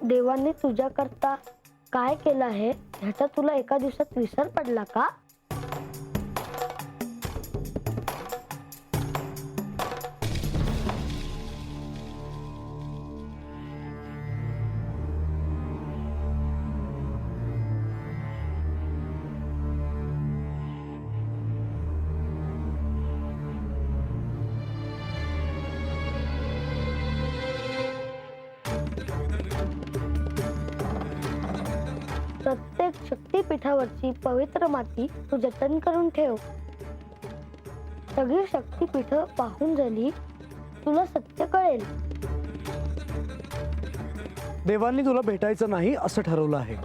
देवांनी तुझ्याकरता काय केलं आहे ह्याचा तुला एका दिवसात विसर पडला का? प्रत्येक शक्तीपीठावरची पवित्र माती तू जतन करून ठेव. सगळी शक्तीपीठ पाहून झाली तुला सत्य कळेल. देवांनी तुला भेटायचं नाही असं ठरवलं आहे.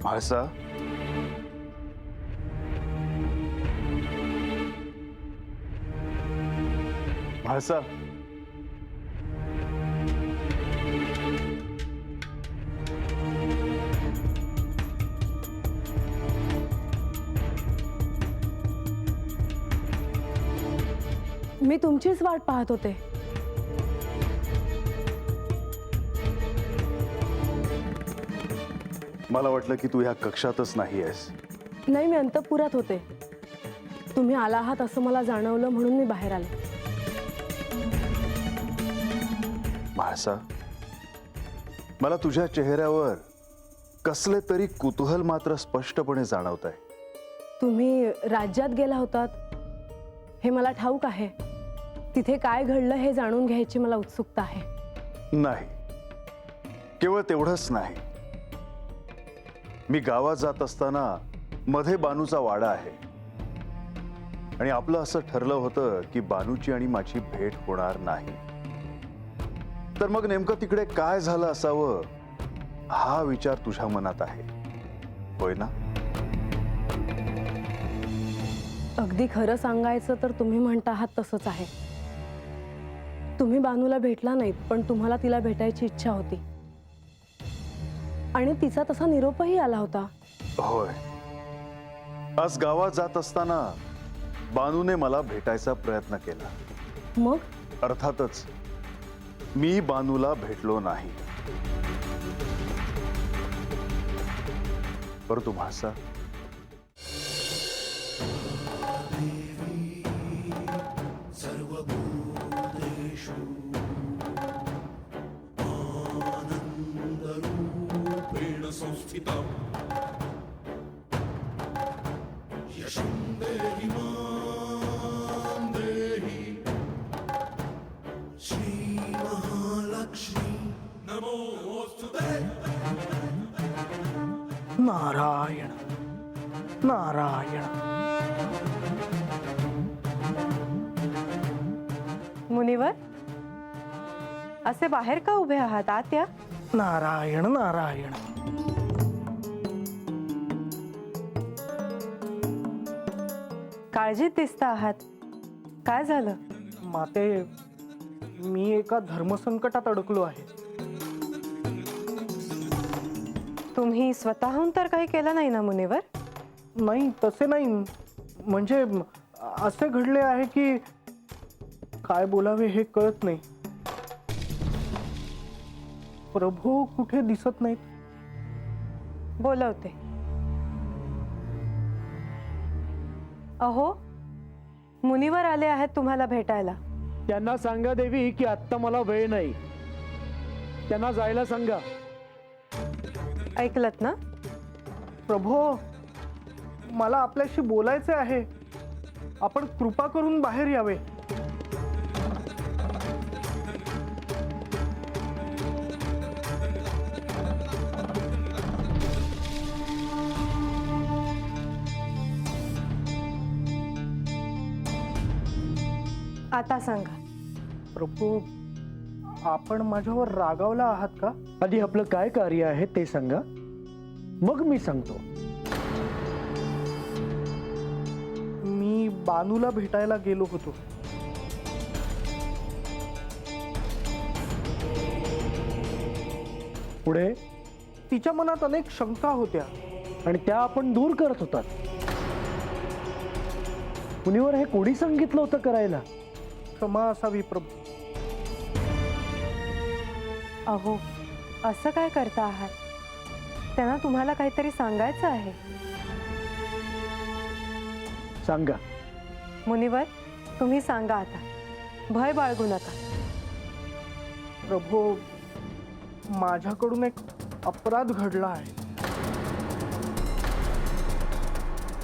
म्हाळसा, म्हाळसा, मी तुमचीच वाट पाहत होते. मला वाटलं की तू ह्या कक्षातच नाही आहेस. नाही, मी अंतःपुरात होते. तुम्ही आला आहात असं मला जाणवलं म्हणून मी बाहेर आले. म्हाळसा, मला तुझ्या चेहऱ्यावर कसले तरी कुतूहल मात्र स्पष्टपणे जाणवत आहे. तुम्ही राज्यात गेला होतात हे मला ठाऊक आहे. तिथे काय घडलं हे जाणून घ्यायची मला उत्सुकता आहे. नाही, केवळ तेवढंच नाही. मी गावात जात असताना मध्ये बानूचा वाडा आहे आणि आपलं असं ठरलं होतं की बानूची आणि माझी भेट होणार नाही. तर मग नेमकं तिकडे काय झालं असावं हा विचार तुझ्या मनात आहे, होय ना? अगदी खरं सांगायचं तर तुम्ही म्हणता आहात तसंच आहे. तुम्ही बानूला भेटला नाहीत, पण तुम्हाला तिला भेटायची इच्छा होती आणि तिचा तसा निरोपही आला होता. होय, आज गावात जात असताना बानूने मला भेटायचा प्रयत्न केला. मग अर्थातच मी बानूला भेटलो नाही. परंतु म्हाळसा, नारायण नारायण. मुनिवर, असे बाहेर का उभे आहात? आत या. नारायण नारायण. काळजीत दिसता आहात. काय झालं? माते, मी एका धर्मसंकटात अडकलो आहे. तुम्ही स्वतःहून तर काही केलं नाही ना मुनिवर? नाही, तसे नाही. म्हणजे असे घडले आहे की काय बोलावे हे कळत नाही. प्रभू कुठे दिसत नाहीत. बोलवते. अहो, मुनिवर आले आहेत तुम्हाला भेटायला. त्यांना सांगा देवी की आत्ता मला वेळ नाही. त्यांना जायला सांगा. ऐकलत ना? प्रभू, मला आपल्याशी बोलायचे आहे. आपण कृपा करून बाहेर यावे. आता सांगा. प्रभू, आपण माझ्यावर रागावला आहात का? आधी आपलं काय कार्य आहे ते सांगा, मग मी सांगतो. मी बानूला भेटायला गेलो होतो. पुढे? तिच्या मनात अनेक शंका होत्या. आणि त्या आपण दूर करत होतात. मुनिवर, हे कोणी सांगितलं होतं करायला? क्षमा असावी प्रभू. अहो, असं काय करता आहात? त्यांना तुम्हाला काहीतरी सांगायचं आहे. सांगा. मुनिवर, तुम्ही सांगा आता. भय बाळगू नका. प्रभू, माझ्याकडून एक अपराध घडला आहे.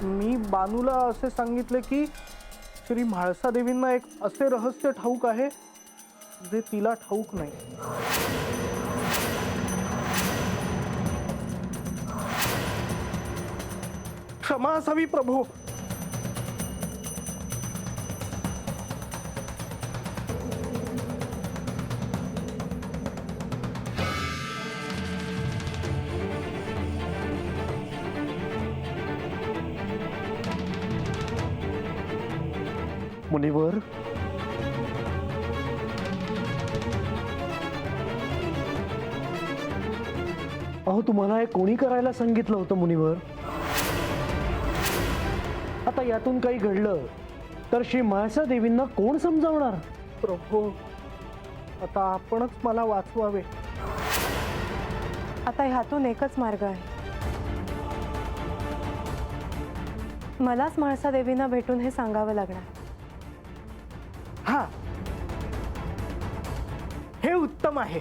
मी बानूला असे सांगितले की श्री म्हाळसा देवींना एक असे रहस्य ठाऊक आहे जे तिला ठाऊक नाही. क्षमा असावी प्रभू. मुनिवर, अहो, तुम्हाला हे कोणी करायला सांगितलं होतं मुनिवर? आता यातून काही घडलं तर श्री म्हाळसा देवींना कोण समजावणार? प्रभू, आता आपणच मला वाचवावे. आता ह्यातून एकच मार्ग आहे. मलाच म्हाळसा देवींना भेटून हे सांगावं लागणार. हा, हे उत्तम आहे.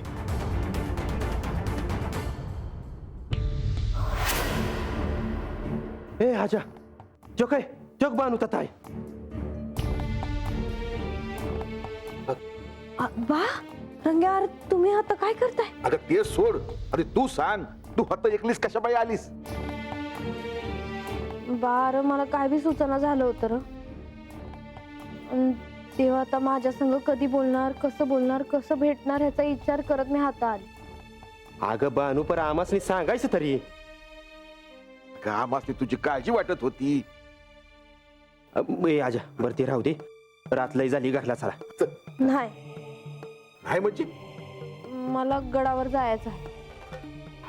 ए आजा, जो काय जग बांधू आहे. बा रंग्या, अरे तुम्ही आता काय करताय? अगं ते सोड. अरे तू सांग, तू हात एकलीस कशा बाई आलीस? बार मला काय बी सूचना झालं होतं र. तेव्हा आता माझ्या संग कधी बोलणार, कसं भेटणार ह्याचा विचार करत मी हातात आली. अगं बानू, पर आमासनी सांगायचं तरी. कामासनी तुझी काळजी वाटत होती. ए आजा, बरं ते राहू दे. रात लय झाली, घरला चला. नाही, नाही म्हणजे? मला गडावर जायचं आहे.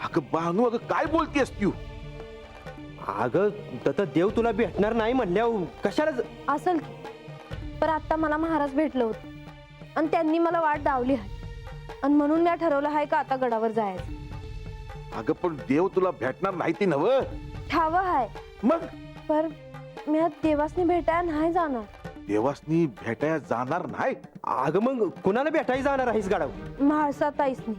अगं बानू, अगं काय बोलतेस तू? अगं तर देव तुला भेटणार नाही म्हणल्यावर कशाला असेल की, पण आता मला महाराज भेटलं होतं आणि त्यांनी मला वाट दावली आहे आणि म्हणून मी ठरवलं आहे का आता गडावर जायचं. अगं पण देव तुला भेटणार नाही ते नव्ह. ठावं आहे, मग पर मी आज देवासनी भेटायला नाही जाणार. देवासनी भेटायला जाणार नाही? अगं मग कुणाला भेटायला जाणार आहेस गाडावर? म्हाळसा ताईसनी.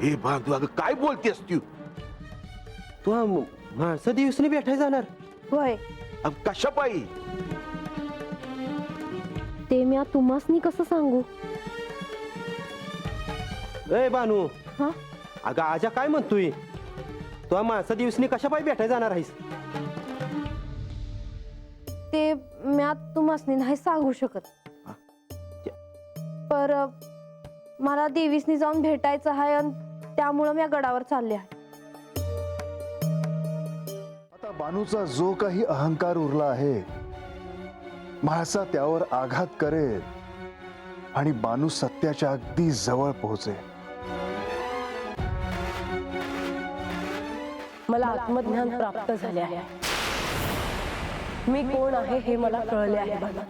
हे बांधू, अगं काय बोलतेस तू? तू माणसं दिवसनी भेटायला जाणार? होय, अगं कशा पायी? ते मी आज तुम्हासनी कसं सांगू? ए बानू, हा, अगं आजा काय म्हणतोय? तू माणसं दिवसनी कशा पायी भेटायला जाणार आहेस? ते मी आज तुम्हासनी नाही सांगू शकत. पर मला देवीसनी जाऊन भेटायचं आहे आणि त्यामुळं मी गडावर चालले आहे. आता बानूचा जो काही अहंकार उरला आहे, म्हाळसा त्यावर आघात करेल आणि बानू सत्याच्या अगदी जवळ पोहोचेल. मला आत्मज्ञान प्राप्त झाले आहे. मी कोण आहे हे मला कळले आहे बाबा.